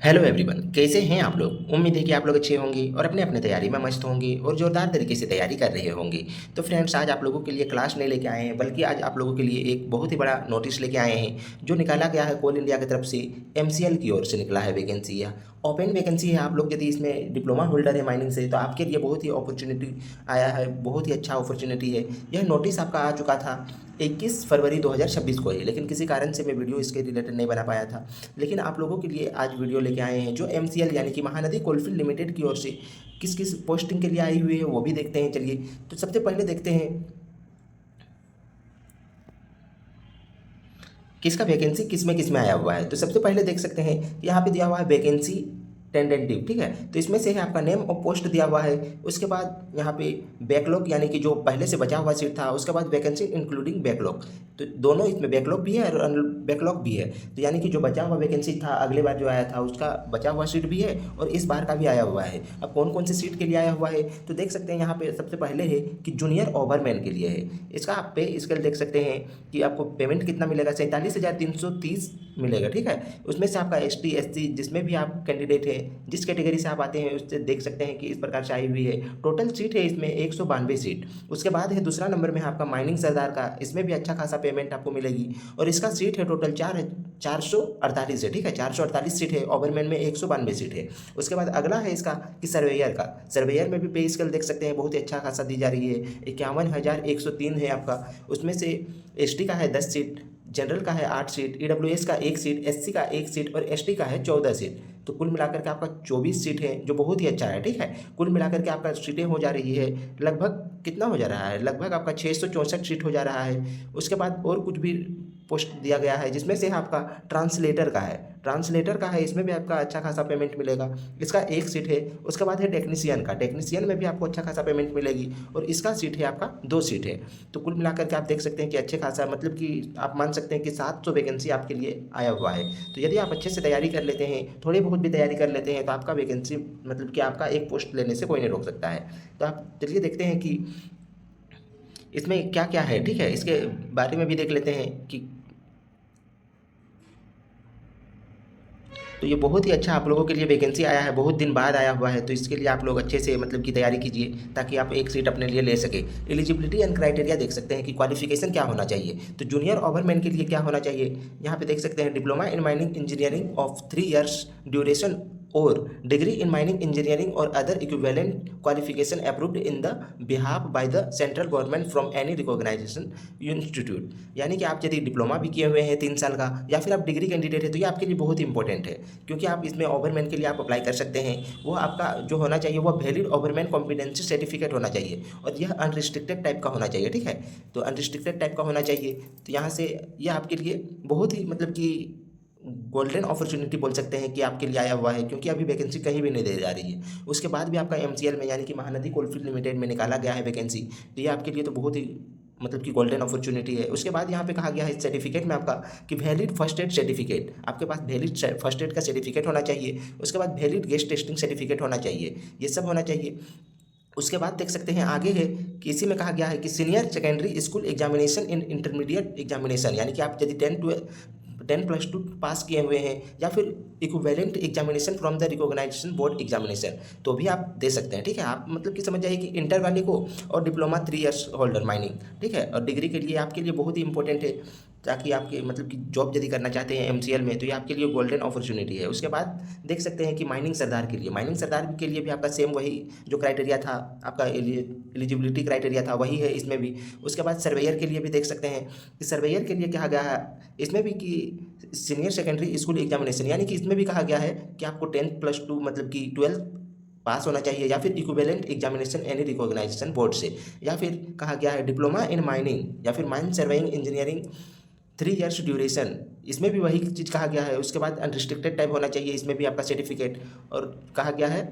Hello everyone, कैसे हैं आप लोग। उम्मीद है कि आप लोग अच्छे होंगे और अपने अपने तैयारी में मस्त होंगे और ज़ोरदार तरीके से तैयारी कर रहे होंगे। तो फ्रेंड्स, आज आप लोगों के लिए क्लास नहीं लेके आए हैं, बल्कि आज आप लोगों के लिए एक बहुत ही बड़ा नोटिस लेके आए हैं जो निकाला गया है कोल इंडिया की तरफ से। एमसीएल की ओर से निकला है वैकेंसी। यह ओपन वैकेंसी है। आप लोग यदि इसमें डिप्लोमा होल्डर है माइनिंग से, तो आपके लिए बहुत ही अपॉर्चुनिटी आया है, बहुत ही अच्छा अपॉर्चुनिटी है। यह नोटिस आपका आ चुका था 21 फरवरी 2026 को ही, लेकिन किसी कारण से मैं वीडियो इसके रिलेटेड नहीं बना पाया था। लेकिन आप लोगों के लिए आज वीडियो लेके आए हैं जो एमसीएल यानी कि महानदी कोलफील्ड लिमिटेड की ओर से किस किस पोस्टिंग के लिए आई हुई है वो भी देखते हैं। चलिए, तो सबसे पहले देखते हैं किसका वैकेंसी किस में आया हुआ है। तो सबसे पहले देख सकते हैं यहाँ पे दिया हुआ है वैकेंसी टेंडेंटिव, ठीक है। तो इसमें से है आपका नेम और पोस्ट दिया हुआ है। उसके बाद यहाँ पे बैकलॉग यानी कि जो पहले से बचा हुआ सीट था, उसके बाद वैकेंसी इंक्लूडिंग बैकलॉग। तो दोनों इसमें बैकलॉग भी है और बैकलॉग भी है। तो यानी कि जो बचा हुआ वैकेंसी था अगले बार जो आया था उसका बचा हुआ सीट भी है और इस बार का भी आया हुआ है। अब कौन कौन सी सीट के लिए आया हुआ है तो देख सकते हैं यहाँ पे सबसे पहले है कि जूनियर ओवरमैन के लिए है। इसका आप पे स्केल देख सकते हैं कि आपको पेमेंट कितना मिलेगा, 47,330 मिलेगा, ठीक है। उसमें से आपका एसटी एससी जिसमें भी आप कैंडिडेट हैं, जिस कैटेगरी से आप आते हैं, उससे देख सकते हैं कि इस प्रकार से आई हुई है। टोटल सीट है इसमें 192 सीट। उसके बाद है दूसरा नंबर में है आपका माइनिंग सरदार का। इसमें भी अच्छा खासा पेमेंट आपको मिलेगी और इसका सीट है टोटल 448 है, ठीक है। 448 सीट है। ओवरमैन में 192 सीट है। उसके बाद अगला है इसका कि सर्वेयर का। सर्वेयर में भी पे स्केल देख सकते हैं बहुत ही अच्छा खासा दी जा रही है। 51,103 है आपका। उसमें से एसटी का है 10 सीट, जनरल का है 8 सीट, ईडब्ल्यूएस का 1 सीट, एससी का 1 सीट और एसटी का है 14 सीट। तो कुल मिलाकर के आपका 24 सीट है, जो बहुत ही अच्छा है, ठीक है। कुल मिलाकर के आपका सीटें हो जा रही है लगभग, कितना हो जा रहा है, लगभग आपका 664 सीट हो जा रहा है। उसके बाद और कुछ भी पोस्ट दिया गया है जिसमें से आपका ट्रांसलेटर का है। ट्रांसलेटर का है, इसमें भी आपका अच्छा खासा पेमेंट मिलेगा। इसका 1 सीट है। उसके बाद है टेक्नीशियन का। टेक्नीशियन में भी आपको अच्छा खासा पेमेंट मिलेगी और इसका सीट है आपका 2 सीट है। तो कुल मिलाकर के आप देख सकते हैं कि अच्छे खासा, मतलब कि आप मान सकते हैं कि 700 वैकेंसी आपके लिए आया हुआ है। तो यदि आप अच्छे से तैयारी कर लेते हैं, थोड़ी बहुत भी तैयारी कर लेते हैं, तो आपका वैकेंसी, मतलब कि आपका एक पोस्ट लेने से कोई नहीं रोक सकता है। तो आप चलिए देखते हैं कि इसमें क्या क्या है, ठीक है। इसके बारे में भी देख लेते हैं कि तो ये बहुत ही अच्छा आप लोगों के लिए वैकेंसी आया है, बहुत दिन बाद आया हुआ है। तो इसके लिए आप लोग अच्छे से, मतलब की तैयारी कीजिए ताकि आप एक सीट अपने लिए ले सके। एलिजिबिलिटी एंड क्राइटेरिया देख सकते हैं कि क्वालिफिकेशन क्या होना चाहिए। तो जूनियर ओवरमैन के लिए क्या होना चाहिए, यहाँ पे देख सकते हैं diploma in mining engineering of 3 years duration और डिग्री इन माइनिंग इंजीनियरिंग और other equivalent qualification approved in the behalf by the central government from any recognisation institute. यानी कि आप यदि डिप्लोमा भी किए हुए हैं 3 साल का, या फिर आप डिग्री कैंडिडेट है, तो ये आपके लिए बहुत ही इंपॉर्टेंट है। क्योंकि आप इसमें ओवरमैन के लिए आप अप्लाई कर सकते हैं। वो आपका जो होना चाहिए वो वैलिड ओवरमैन कॉम्पिटेंसी सर्टिफिकेट होना चाहिए और यह अनरिस्ट्रिक्टेड टाइप का होना चाहिए, ठीक है। तो अनरिस्ट्रिक्टेड टाइप का होना चाहिए। तो यहाँ से यह आपके लिए बहुत ही, मतलब कि गोल्डन अपॉर्चुनिटी बोल सकते हैं कि आपके लिए आया हुआ है, क्योंकि अभी वैकेंसी कहीं भी नहीं दे जा रही है। उसके बाद भी आपका एमसीएल में यानी कि महानदी कोलफील्ड लिमिटेड में निकाला गया है वैकेंसी। तो ये आपके लिए तो बहुत ही, मतलब कि गोल्डन अपॉर्चुनिटी है। उसके बाद यहाँ पे कहा गया है इस सर्टिफिकेट में आपका कि वैलिड फर्स्ट एड सर्टिफिकेट, आपके पास वैलिड फर्स्ट एड का सर्टिफिकेट होना चाहिए। उसके बाद वैलिड गेस्ट टेस्टिंग सर्टिफिकेट होना चाहिए, ये सब होना चाहिए। उसके बाद देख सकते हैं आगे है कि इसी में कहा गया है कि senior secondary school examination in intermediate examination, यानी कि आप यदि 10+2 पास किए हुए हैं या फिर equivalent examination from the recognisation board examination, तो भी आप दे सकते हैं, ठीक है। आप मतलब कि समझ जाइए कि इंटर वाले को और डिप्लोमा 3 ईयर्स होल्डर माइनिंग, ठीक है, और डिग्री के लिए आपके लिए बहुत ही इंपॉर्टेंट है, ताकि आपके, मतलब कि जॉब यदि करना चाहते हैं एमसीएल में, तो ये आपके लिए गोल्डन अपॉर्चुनिटी है। उसके बाद देख सकते हैं कि माइनिंग सरदार के लिए, माइनिंग सरदार के लिए भी आपका सेम वही जो क्राइटेरिया था, आपका एलिजिबिलिटी क्राइटेरिया था, वही है इसमें भी। उसके बाद सर्वेयर के लिए भी देख सकते हैं कि सर्वेयर के लिए कहा गया है इसमें भी कि सीनियर सेकेंडरी स्कूल एग्जामिनेशन, यानी कि इसमें भी कहा गया है कि आपको 10+2, मतलब कि 12 पास होना चाहिए या फिर equivalent examination any recognisation board से, या फिर कहा गया है डिप्लोमा इन माइनिंग या फिर mine surveying engineering 3 years duration, इसमें भी वही चीज़ कहा गया है। उसके बाद अनरिस्ट्रिक्टेड टाइप होना चाहिए, इसमें भी आपका सर्टिफिकेट। और कहा गया है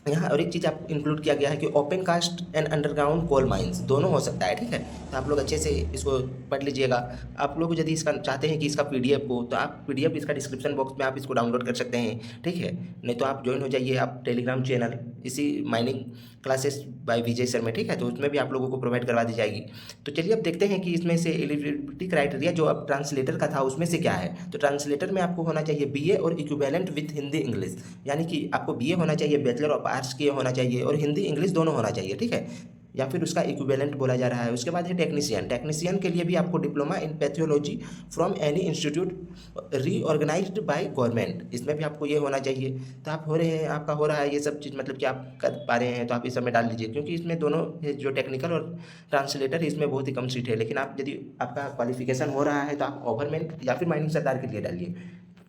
यहाँ और एक चीज़ आप इंक्लूड किया गया है कि open cast and underground coal mines दोनों हो सकता है, ठीक है। तो आप लोग अच्छे से इसको पढ़ लीजिएगा। आप लोग यदि इसका चाहते हैं कि इसका पीडीएफ हो तो आप पीडीएफ इसका डिस्क्रिप्शन बॉक्स में आप इसको डाउनलोड कर सकते हैं, ठीक है। नहीं तो आप ज्वाइन हो जाइए आप टेलीग्राम चैनल इसी माइनिंग क्लासेस बाय विजय सर में, ठीक है। तो उसमें भी आप लोगों को प्रोवाइड करवा दी जाएगी। तो चलिए अब देखते हैं कि इसमें से एलिजिबिलिटी क्राइटेरिया जो अब ट्रांसलेटर का था उसमें से क्या है। तो ट्रांसलेटर में आपको होना चाहिए बीए और इक्विवेलेंट विथ हिंदी इंग्लिश, यानी कि आपको बीए होना चाहिए, बैचलर ऑफ आर्ट्स किए होना चाहिए और हिंदी इंग्लिश दोनों होना चाहिए, ठीक है, या फिर उसका इक्विवेलेंट बोला जा रहा है। उसके बाद है टेक्नीशियन। टेक्नीशियन के लिए भी आपको diploma in pathology from any institute reorganised by government, इसमें भी आपको ये होना चाहिए। तो आप हो रहे हैं, आपका हो रहा है ये सब चीज़, मतलब कि आप कर पा रहे हैं तो आप इस सब में डाल लीजिए, क्योंकि इसमें दोनों जो टेक्निकल और ट्रांसलेटर है इसमें बहुत ही कम सीट है। लेकिन आप यदि आपका क्वालिफिकेशन हो रहा है तो आप गवर्नमेंट या फिर माइनिंग सरदार के लिए डालिए,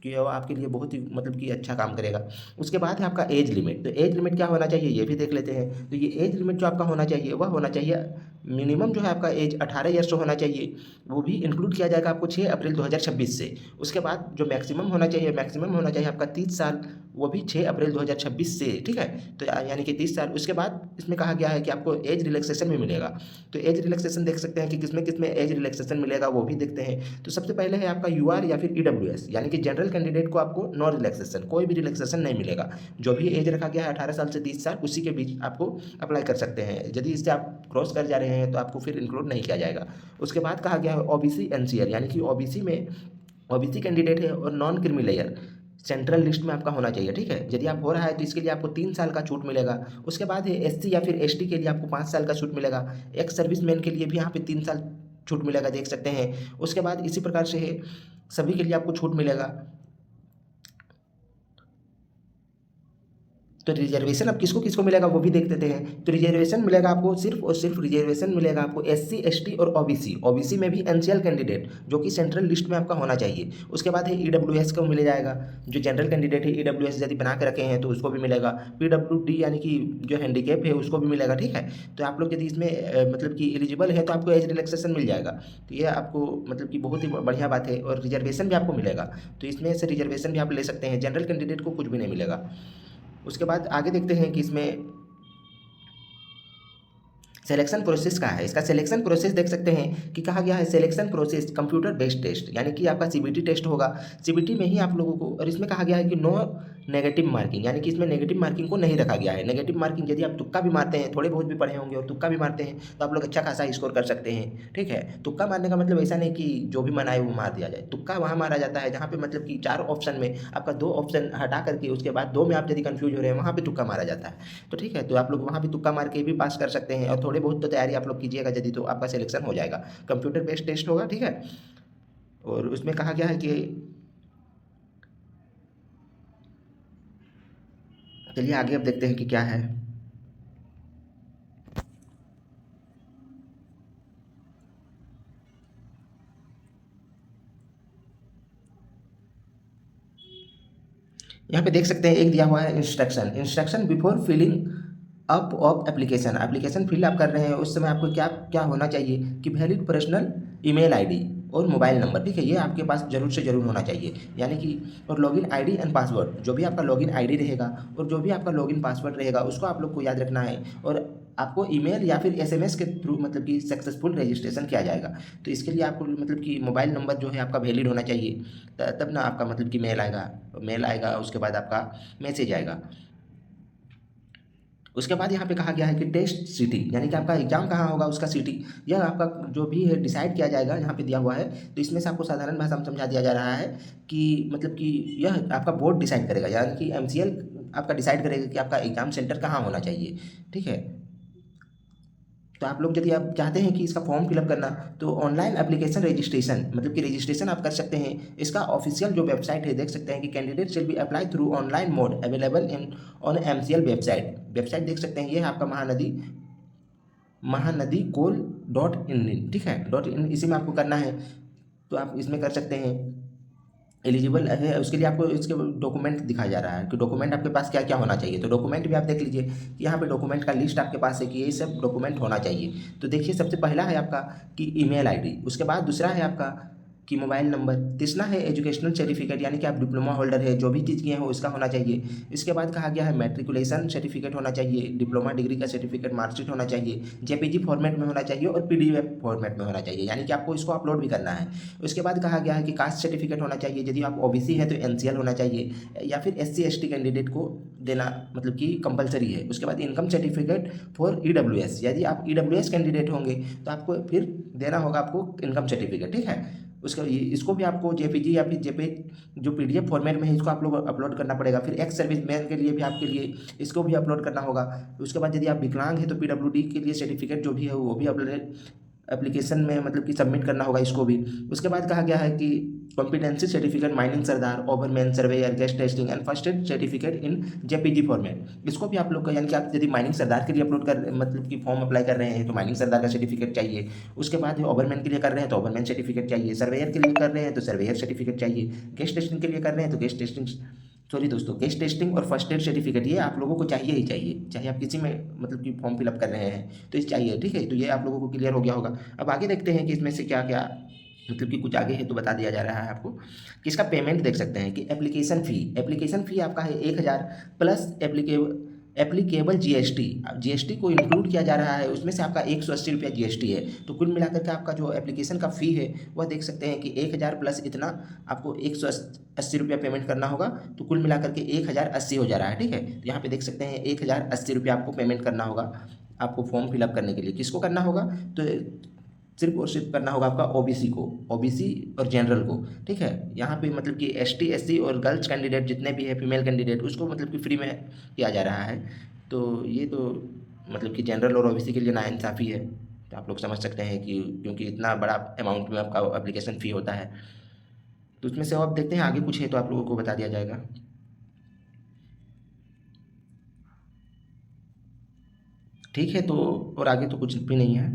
कि वो आपके लिए बहुत ही मतलब कि अच्छा काम करेगा। उसके बाद है आपका एज लिमिट। तो एज लिमिट क्या होना चाहिए ये भी देख लेते हैं। तो ये एज लिमिट जो आपका होना चाहिए वह होना चाहिए मिनिमम जो है आपका एज 18 ईयर्स होना चाहिए, वो भी इंक्लूड किया जाएगा आपको 6 अप्रैल 2026 से। उसके बाद जो मैक्सिमम होना चाहिए, मैक्सिमम होना चाहिए आपका 30 साल, वो भी 6 अप्रैल 2026 से, ठीक है। तो यानी कि 30 साल। उसके बाद इसमें कहा गया है कि आपको एज रिलैक्सेशन भी मिलेगा। तो एज रिलैक्सेशन देख सकते हैं कि किसमें किसमें एज रिलैक्सेशन मिलेगा वो भी देखते हैं। तो सबसे पहले है आपका यूआर या फिर ईडब्ल्यूएस, यानी कि जनरल कैंडिडेट को आपको नो रिलैक्सेशन, कोई भी रिलैक्सेशन नहीं मिलेगा। जो भी एज रखा गया है 18 साल से 30 साल उसी के बीच आपको अप्लाई कर सकते हैं। यदि इससे आप क्रॉस कर जा रहे हैं तो आपको फिर इंक्लूड नहीं किया जाएगा। उसके बाद कहा गया है ओबीसी एनसीएल, यानी कि ओबीसी में ओबीसी कैंडिडेट है और non creamy layer central list में आपका होना चाहिए, ठीक है। यदि आप हो रहा है तो इसके लिए आपको 3 साल का छूट मिलेगा। उसके बाद है एससी या फिर एसटी के लिए आपको 5 साल का छूट मिलेगा। एक्स सर्विसमैन के लिए भी यहाँ पे 3 साल छूट मिलेगा, देख सकते हैं। उसके बाद इसी प्रकार से है सभी के लिए आपको छूट मिलेगा। तो रिजर्वेशन अब किसको किसको मिलेगा वो भी देख देते हैं। तो रिजर्वेशन मिलेगा आपको सिर्फ और सिर्फ रिजर्वेशन मिलेगा आपको एससी एसटी और ओबीसी। ओबीसी में भी एनसीएल कैंडिडेट जो कि सेंट्रल लिस्ट में आपका होना चाहिए। उसके बाद है ईडब्ल्यूएस को मिल जाएगा, जो जनरल कैंडिडेट है ईडब्ल्यूएस यदि बना के रखे हैं तो उसको भी मिलेगा। पीडब्ल्यूडी यानी कि जो हैंडीकैप है उसको भी मिलेगा, ठीक है। तो आप लोग यदि इसमें मतलब कि एलिजिबल है तो आपको एज रिलैक्सेशन मिल जाएगा। तो ये आपको मतलब कि बहुत ही बढ़िया बात है। और रिजर्वेशन भी आपको मिलेगा, तो इसमें से रिजर्वेशन भी आप ले सकते हैं। जनरल कैंडिडेट को कुछ भी नहीं मिलेगा। उसके बाद आगे देखते हैं कि इसमें सिलेक्शन प्रोसेस का है। इसका सिलेक्शन प्रोसेस देख सकते हैं कि कहा गया है selection process computer based test, यानी कि आपका सीबीटी टेस्ट होगा। सीबीटी में ही आप लोगों को, और इसमें कहा गया है कि नो नेगेटिव मार्किंग, यानी कि इसमें नेगेटिव मार्किंग को नहीं रखा गया है। नेगेटिव मार्किंग यदि आप तुक्का भी मारते हैं, थोड़े बहुत भी पढ़े होंगे और तुक्का भी मारते हैं तो आप लोग अच्छा खासा स्कोर कर सकते हैं, ठीक है। तुक्का मारने का मतलब ऐसा नहीं कि जो भी मन आए वो मार दिया जाए। तुक्का वहाँ मारा जाता है जहाँ पे मतलब कि 4 ऑप्शन में आपका 2 ऑप्शन हटा करके उसके बाद 2 में आप यदि कंफ्यूज हो रहे हैं वहाँ पे तुक्का मारा जाता है। तो ठीक है, तो आप लोग वहाँ भी तुक्का मार के भी पास कर सकते हैं। और थोड़े बहुत तो तैयारी आप लोग कीजिएगा यदि, तो आपका सिलेक्शन हो जाएगा। कंप्यूटर बेस्ड टेस्ट होगा, ठीक है। और उसमें कहा गया है कि चलिए आगे अब देखते हैं कि क्या है। यहाँ पे देख सकते हैं एक दिया हुआ है instruction. Instruction before filling up of application. Application fill आप कर रहे हैं उस समय आपको क्या क्या होना चाहिए कि वैलिड पर्सनल ईमेल आईडी और मोबाइल नंबर, ठीक है, ये आपके पास जरूर से जरूर होना चाहिए। यानी कि और लॉगिन आईडी एंड पासवर्ड, जो भी आपका लॉगिन आईडी रहेगा और जो भी आपका लॉगिन पासवर्ड रहेगा उसको आप लोग को याद रखना है। और आपको ईमेल या फिर एसएमएस के थ्रू मतलब कि सक्सेसफुल रजिस्ट्रेशन किया जाएगा। तो इसके लिए आपको मतलब कि मोबाइल नंबर जो है आपका वैलिड होना चाहिए, तब ना आपका मतलब कि मेल आएगा उसके बाद आपका मैसेज आएगा। उसके बाद यहाँ पे कहा गया है कि टेस्ट सिटी, यानी कि आपका एग्जाम कहाँ होगा उसका सिटी, यह आपका जो भी है डिसाइड किया जाएगा, यहाँ पे दिया हुआ है। तो इसमें से आपको साधारण भाषा में समझा दिया जा रहा है कि मतलब कि यह आपका बोर्ड डिसाइड करेगा, यानी कि एमसीएल आपका डिसाइड करेगा कि आपका एग्जाम सेंटर कहाँ होना चाहिए, ठीक है। तो आप लोग यदि आप चाहते हैं कि इसका फॉर्म फिलअप करना तो ऑनलाइन एप्लीकेशन रजिस्ट्रेशन, मतलब कि रजिस्ट्रेशन आप कर सकते हैं। इसका ऑफिशियल जो वेबसाइट है देख सकते हैं कि candidate shall be apply through online mode available in on MCL website देख सकते हैं। ये है आपका महानदी कोल .in, ठीक है, .in, इसी में आपको करना है। तो आप इसमें कर सकते हैं। एलिजिबल है उसके लिए आपको इसके डॉक्यूमेंट दिखाया जा रहा है कि डॉक्यूमेंट आपके पास क्या क्या होना चाहिए। तो डॉक्यूमेंट भी आप देख लीजिए कि यहाँ पे डॉक्यूमेंट का लिस्ट आपके पास है कि ये सब डॉक्यूमेंट होना चाहिए। तो देखिए सबसे पहला है आपका कि ईमेल आईडी, उसके बाद दूसरा है आपका कि मोबाइल नंबर। तीसरा है एजुकेशनल सर्टिफिकेट, यानी कि आप डिप्लोमा होल्डर है, जो भी चीज़ किए हो उसका होना चाहिए। इसके बाद कहा गया है मैट्रिकुलेशन सर्टिफिकेट होना चाहिए, डिप्लोमा डिग्री का सर्टिफिकेट मार्कशीट होना चाहिए, जेपीजी फॉर्मेट में होना चाहिए और पीडीएफ फॉर्मेट में होना चाहिए, यानी कि आपको इसको अपलोड भी करना है। उसके बाद कहा गया है कि कास्ट सर्टिफिकेट होना चाहिए, यदि आप ओबीसी है तो एनसीएल होना चाहिए, या फिर एससी एसटी कैंडिडेट को देना मतलब कि कंपलसरी है। उसके बाद इनकम सर्टिफिकेट फॉर ईडब्ल्यूएस, यदि आप ईडब्ल्यूएस कैंडिडेट होंगे तो आपको फिर देना होगा आपको इनकम सर्टिफिकेट, ठीक है। उसका इसको भी आपको जेपीजी या फिर जेपीजी जो पीडीएफ फॉर्मेट में है इसको आप लोग अपलोड करना पड़ेगा। फिर एक्स सर्विस मैन के लिए भी आपके लिए इसको भी अपलोड करना होगा। उसके बाद यदि आप विकलांग है तो पीडब्ल्यूडी के लिए सर्टिफिकेट जो भी है वो भी अपलोड एप्लीकेशन में मतलब कि सबमिट करना होगा इसको भी। उसके बाद कहा गया है कि competency certificate mining Sardar, ओवरमैन surveyor, guest testing and first aid certificate in JPG format, इसको भी आप लोग का, यानी कि आप यदि माइनिंग सरदार के लिए अपलोड कर मतलब कि फॉर्म अप्लाई कर रहे हैं तो माइनिंग सरदार का सर्टिफिकेट चाहिए। उसके बाद ओवरमैन के लिए कर रहे हैं तो ओवरमैन सर्टिफिकेट चाहिए, सर्वेयर के लिए कर रहे हैं तो सर्वेयर सर्टिफिकेट चाहिए, गेस्ट टेस्टिंग के लिए कर रहे हैं तो गेस्ट टेस्टिंग सॉरी दोस्तों गेस्ट टेस्टिंग और फर्स्ट एड सर्टिफिकेट ये आप लोगों को चाहिए ही चाहिए, चाहे आप किसी में मतलब कि फॉर्म फिलअप कर रहे हैं तो ये चाहिए, ठीक है। तो ये आप लोगों को क्लियर हो गया होगा। अब आगे देखते हैं कि इसमें से क्या क्या मतलब कि कुछ आगे है तो बता दिया जा रहा है आपको कि इसका पेमेंट देख सकते हैं कि एप्लीकेशन फ़ी आपका है 1000 प्लस एप्लीकेबल जीएसटी को इंक्लूड किया जा रहा है, उसमें से आपका 180 रुपया जीएसटी है। तो कुल मिलाकर के आपका जो एप्लीकेशन का फ़ी है वह देख सकते हैं कि 1000 प्लस इतना आपको 180 रुपया पेमेंट करना होगा, तो कुल मिलाकर के 1080 हो जा रहा है, ठीक है। तो यहाँ पे देख सकते हैं 1080 रुपया आपको पेमेंट करना होगा आपको फॉर्म फिलअप करने के लिए। किसको करना होगा तो सिर्फ और सिर्फ करना होगा आपका ओबीसी और जनरल को, ठीक है। यहाँ पे मतलब कि एसटी एससी और गर्ल्स कैंडिडेट जितने भी है फीमेल कैंडिडेट उसको मतलब कि फ्री में किया जा रहा है। तो ये तो मतलब कि जनरल और ओबीसी के लिए नाइंसाफ़ी है, तो आप लोग समझ सकते हैं कि क्योंकि इतना बड़ा अमाउंट में आपका एप्लीकेशन फ़ी होता है। तो उसमें से अब देखते हैं आगे कुछ है तो आप लोगों को बता दिया जाएगा। ठीक है, तो और आगे तो कुछ भी नहीं है,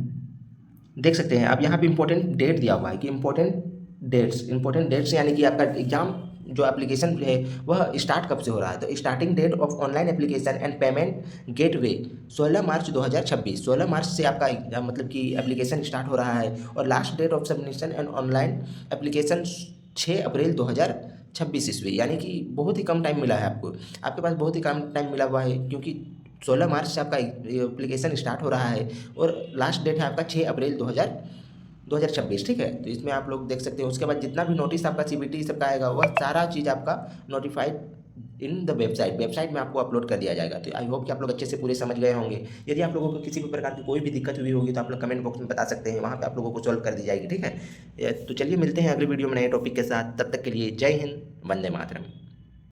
देख सकते हैं आप यहाँ पे इंपॉर्टेंट डेट दिया हुआ है कि इंपॉर्टेंट डेट्स यानी कि आपका एग्जाम जो एप्लीकेशन है वह स्टार्ट कब से हो रहा है। तो starting date of online application and payment gateway 16 March 2026, 16 मार्च से आपका मतलब कि एप्लीकेशन स्टार्ट हो रहा है। और last date of submission and online application 6 April 2026 ईस्वी, यानी कि बहुत ही कम टाइम मिला है आपको, आपके पास बहुत ही कम टाइम मिला हुआ है, क्योंकि 16 मार्च से आपका एप्लीकेशन स्टार्ट हो रहा है और लास्ट डेट है आपका 6 अप्रैल 2026, ठीक है। तो इसमें आप लोग देख सकते हैं। उसके बाद जितना भी नोटिस आपका सीबीटी सबका आएगा वह सारा चीज़ आपका नोटिफाइड इन द वेबसाइट में आपको अपलोड कर दिया जाएगा। तो आई होप कि आप लोग अच्छे से पूरे समझ गए होंगे। यदि आप लोगों को किसी भी प्रकार की कोई भी दिक्कत हुई होगी तो आप लोग कमेंट बॉक्स में बता सकते हैं, वहाँ पे आप लोगों को सॉल्व कर दी जाएगी, ठीक है। तो चलिए मिलते हैं अगले वीडियो में नए टॉपिक के साथ, तब तक के लिए जय हिंद, वंदे मातरम।